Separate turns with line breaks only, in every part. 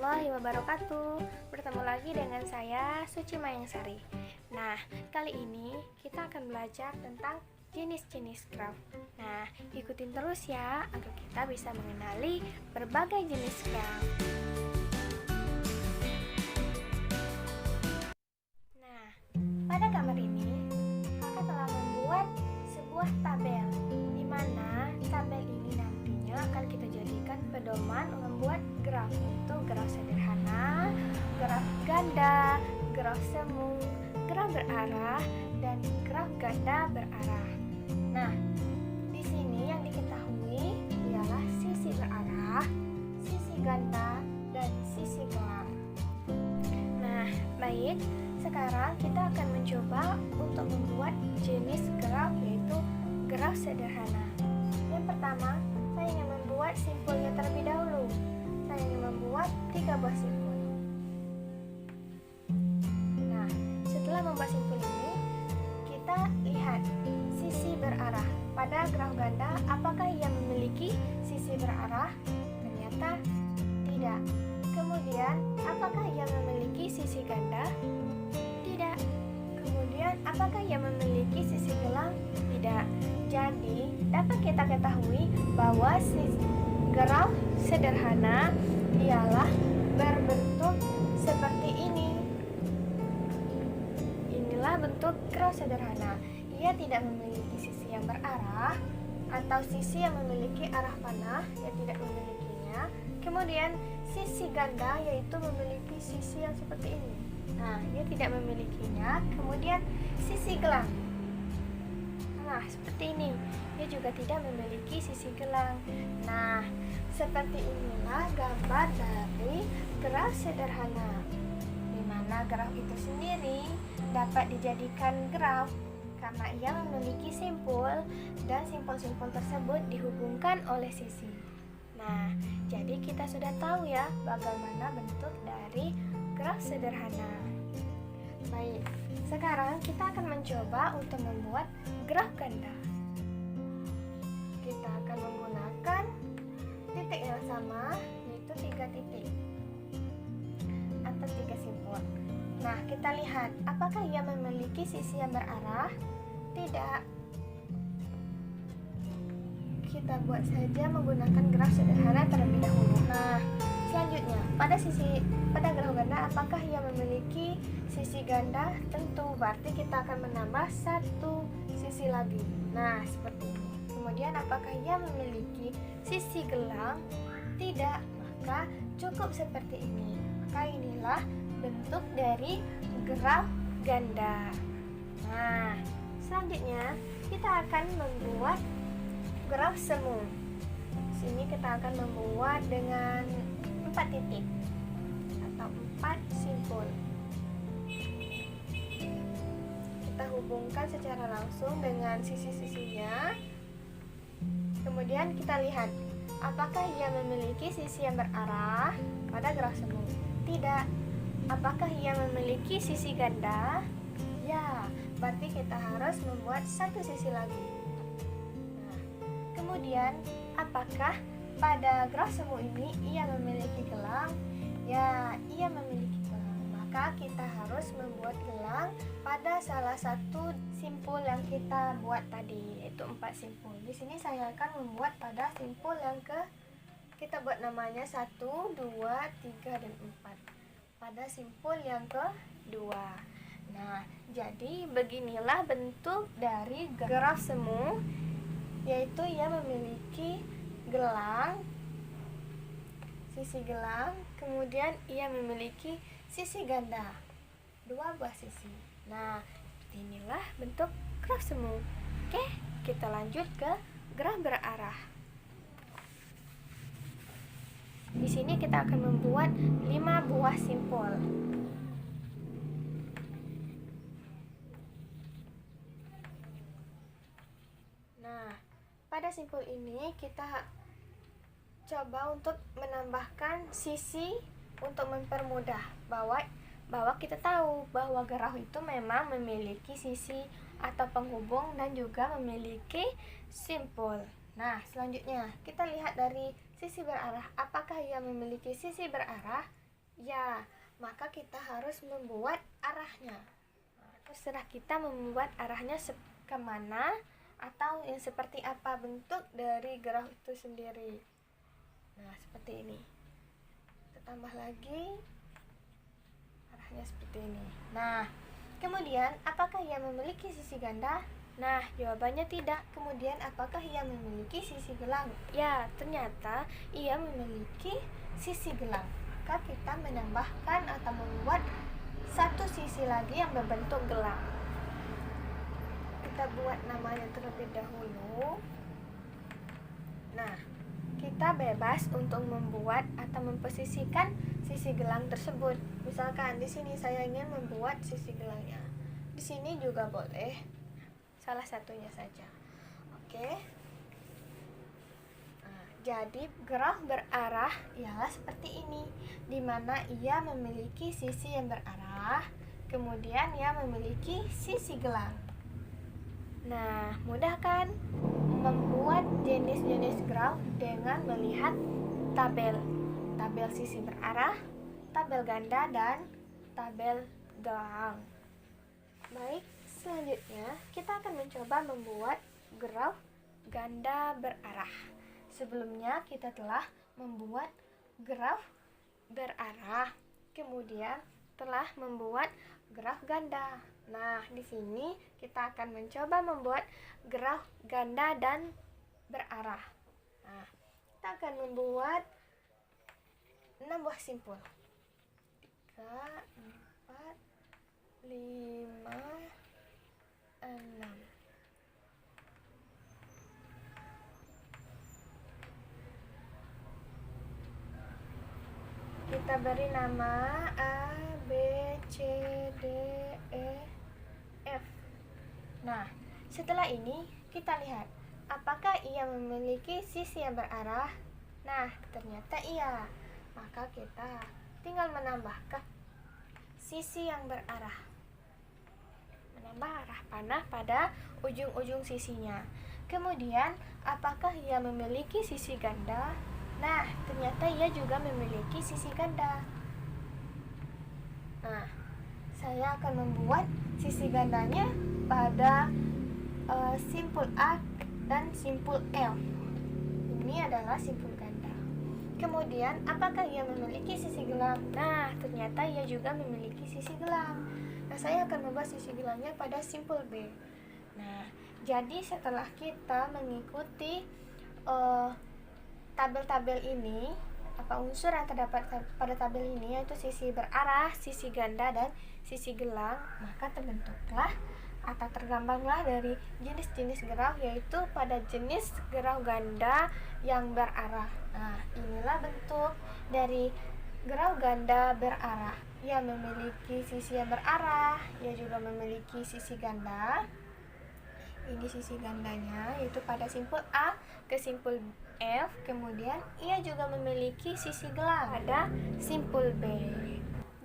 warahmatullahi wabarakatuh. Bertemu lagi dengan saya Suci Mayangsari. Nah, kali ini kita akan belajar tentang jenis-jenis graf. Nah, ikutin terus ya agar kita bisa mengenali berbagai jenis graf. Nah, pada gambar ini kakak telah membuat sebuah tabel di mana tabel ini nantinya akan kita jadikan pedoman membuat graf, yaitu graf sederhana, graf ganda, graf semu, graf berarah, dan graf ganda berarah. Nah, di sini yang diketahui ialah sisi berarah, sisi ganda, dan sisi gelang. Nah, baik. Sekarang kita akan mencoba untuk membuat jenis graf, yaitu graf sederhana. Yang pertama, saya ingin membuat simpulnya terlebih dahulu. Saya ingin membuat 3 buah simpul. Nah, setelah membuat simpul ini, kita lihat sisi berarah. Pada graf ganda, apakah ia memiliki sisi berarah? Ternyata tidak. Kemudian, apakah ia memiliki sisi ganda? Tidak. Kemudian, apakah ia memiliki sisi gelang? Tidak. Jadi, dapat kita ketahui bahwa graf sederhana ialah berbentuk seperti ini. Inilah bentuk graf sederhana. Ia tidak memiliki sisi yang berarah atau sisi yang memiliki arah panah, ia tidak memilikinya. Kemudian, sisi ganda yaitu memiliki sisi yang seperti ini. Nah, ia tidak memilikinya. Kemudian sisi gelang. Nah, seperti ini. Ia juga tidak memiliki sisi gelang. Nah, seperti inilah gambar dari graf sederhana. Di mana graf itu sendiri dapat dijadikan graf karena ia memiliki simpul dan simpul-simpul tersebut dihubungkan oleh sisi. Nah, jadi kita sudah tahu ya bagaimana bentuk dari graf sederhana. Baik, sekarang kita akan mencoba untuk membuat graf ganda. Kita akan menggunakan titik yang sama, yaitu 3 titik atau 3 simpul. Nah, kita lihat apakah ia memiliki sisi yang berarah? Tidak. Kita buat saja menggunakan graf sederhana terlebih dahulu. Nah, selanjutnya pada graf ganda apakah ia memiliki sisi ganda? Tentu, berarti kita akan menambah 1 sisi lagi. Nah, seperti ini. Kemudian apakah ia memiliki sisi gelang? Tidak, maka cukup seperti ini. Maka inilah bentuk dari graf ganda. Nah, selanjutnya kita akan membuat graf semu. Sini kita akan membuat dengan 4 titik atau 4 simpul. Kita hubungkan secara langsung dengan sisi-sisinya. Kemudian kita lihat apakah ia memiliki sisi yang berarah pada graf semu. Tidak. Apakah ia memiliki sisi ganda? Ya, berarti kita harus membuat 1 sisi lagi. Kemudian, apakah pada graf semu ini ia memiliki gelang? Ya, ia memiliki gelang. Maka kita harus membuat gelang pada salah satu simpul yang kita buat tadi, yaitu 4 simpul. Di sini saya akan membuat pada simpul yang kita buat namanya 1, 2, 3, dan 4. Pada simpul yang kedua. Nah, jadi beginilah bentuk dari graf semu, yaitu ia memiliki gelang, sisi gelang, kemudian ia memiliki sisi ganda, 2 buah sisi. Nah, inilah bentuk graf semu. Oke, kita lanjut ke graf berarah. Di sini kita akan membuat 5 buah simpul. Nah, pada simpul ini kita coba untuk menambahkan sisi untuk mempermudah bahwa kita tahu bahwa graf itu memang memiliki sisi atau penghubung dan juga memiliki simpul. Nah, selanjutnya kita lihat dari sisi berarah. Apakah ia memiliki sisi berarah? Ya, maka kita harus membuat arahnya. Nah, terserah kita membuat arahnya kemana atau yang seperti apa bentuk dari graf itu sendiri. Nah, seperti ini. Kita tambah lagi arahnya seperti ini. Nah, kemudian apakah ia memiliki sisi ganda? Nah, jawabannya tidak. Kemudian apakah ia memiliki sisi gelang? Ya, ternyata ia memiliki sisi gelang. Maka kita menambahkan atau membuat satu sisi lagi yang berbentuk gelang. Kita buat namanya terlebih dahulu. Nah, kita bebas untuk membuat atau memposisikan sisi gelang tersebut. Misalkan di sini saya ingin membuat sisi gelangnya. Di sini juga boleh. Salah satunya saja. Oke. Nah, jadi graf berarah ialah seperti ini, di mana ia memiliki sisi yang berarah, kemudian ia memiliki sisi gelang. Nah, mudah kan membuat jenis-jenis graf dengan melihat tabel sisi berarah, tabel ganda, dan tabel gelang. Baik, selanjutnya kita akan mencoba membuat graf ganda berarah. Sebelumnya kita telah membuat graf berarah, kemudian telah membuat graf ganda. Nah, di sini kita akan mencoba membuat graf ganda dan berarah. Nah, kita akan membuat 6 buah simpul. 3, 4, 5, 6. Kita beri nama A, B, C, D, E, F. Nah, setelah ini kita lihat apakah ia memiliki sisi yang berarah. Nah, ternyata iya. Maka kita tinggal menambahkan sisi yang berarah. Menambah arah panah pada ujung-ujung sisinya. Kemudian, apakah ia memiliki sisi ganda? Nah, ternyata ia juga memiliki sisi ganda. Nah, saya akan membuat sisi gandanya pada simpul A dan simpul F. Ini adalah simpul ganda. Kemudian, apakah ia memiliki sisi gelang? Nah, ternyata ia juga memiliki sisi gelang. Nah, saya akan membuat sisi gelangnya pada simpul B. Nah, jadi setelah kita mengikuti tabel-tabel ini, apa unsur yang terdapat pada tabel ini, yaitu sisi berarah, sisi ganda, dan sisi gelang, maka terbentuklah atau tergambarlah dari jenis-jenis graf, yaitu pada jenis graf ganda yang berarah. Nah, inilah bentuk dari graf ganda berarah. Ia memiliki sisi yang berarah, ia juga memiliki sisi ganda. Ini sisi gandanya, yaitu pada simpul A ke simpul F. Kemudian ia juga memiliki sisi gelang pada simpul B.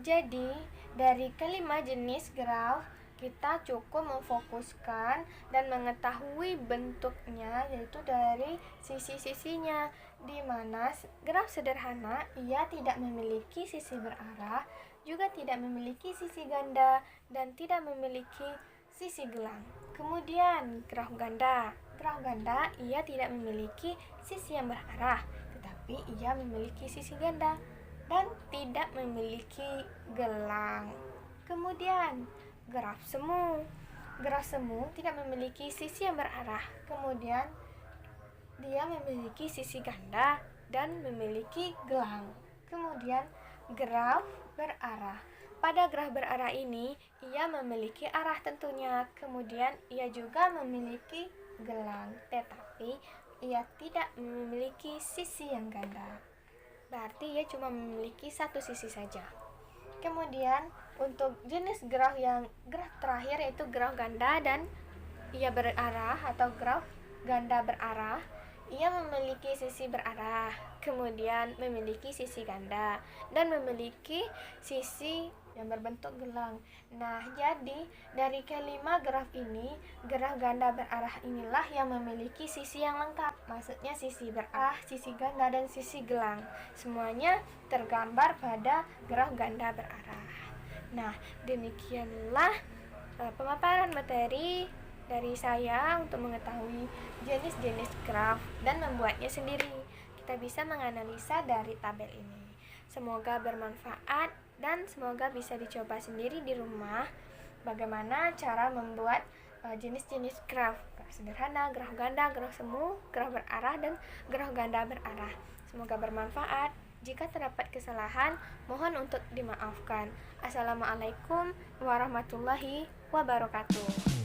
Jadi, dari kelima jenis graf, kita cukup memfokuskan dan mengetahui bentuknya, yaitu dari sisi-sisinya, di mana graf sederhana ia tidak memiliki sisi berarah, juga tidak memiliki sisi ganda, dan tidak memiliki sisi gelang. Kemudian graf ganda. Graf ganda ia tidak memiliki sisi yang berarah, tetapi ia memiliki sisi ganda dan tidak memiliki gelang. Kemudian graf semu. Graf semu tidak memiliki sisi yang berarah. Kemudian dia memiliki sisi ganda dan memiliki gelang. Kemudian graf berarah. Pada graf berarah ini, ia memiliki arah tentunya. Kemudian ia juga memiliki gelang, tetapi ia tidak memiliki sisi yang ganda. Berarti ia cuma memiliki satu sisi saja. Kemudian untuk jenis graf terakhir, yaitu graf ganda dan ia berarah atau graf ganda berarah, ia memiliki sisi berarah, kemudian memiliki sisi ganda, dan memiliki sisi yang berbentuk gelang. Nah, jadi dari kelima graf ini, graf ganda berarah inilah yang memiliki sisi yang lengkap. Maksudnya sisi berarah, sisi ganda, dan sisi gelang. Semuanya tergambar pada graf ganda berarah. Nah, demikianlah pemaparan materi dari saya untuk mengetahui jenis-jenis graf dan membuatnya sendiri. Kita bisa menganalisa dari tabel ini. Semoga bermanfaat dan semoga bisa dicoba sendiri di rumah bagaimana cara membuat jenis-jenis graf sederhana, graf ganda, graf semu, graf berarah, dan graf ganda berarah. Semoga bermanfaat. Jika terdapat kesalahan, mohon untuk dimaafkan. Assalamualaikum warahmatullahi wabarakatuh.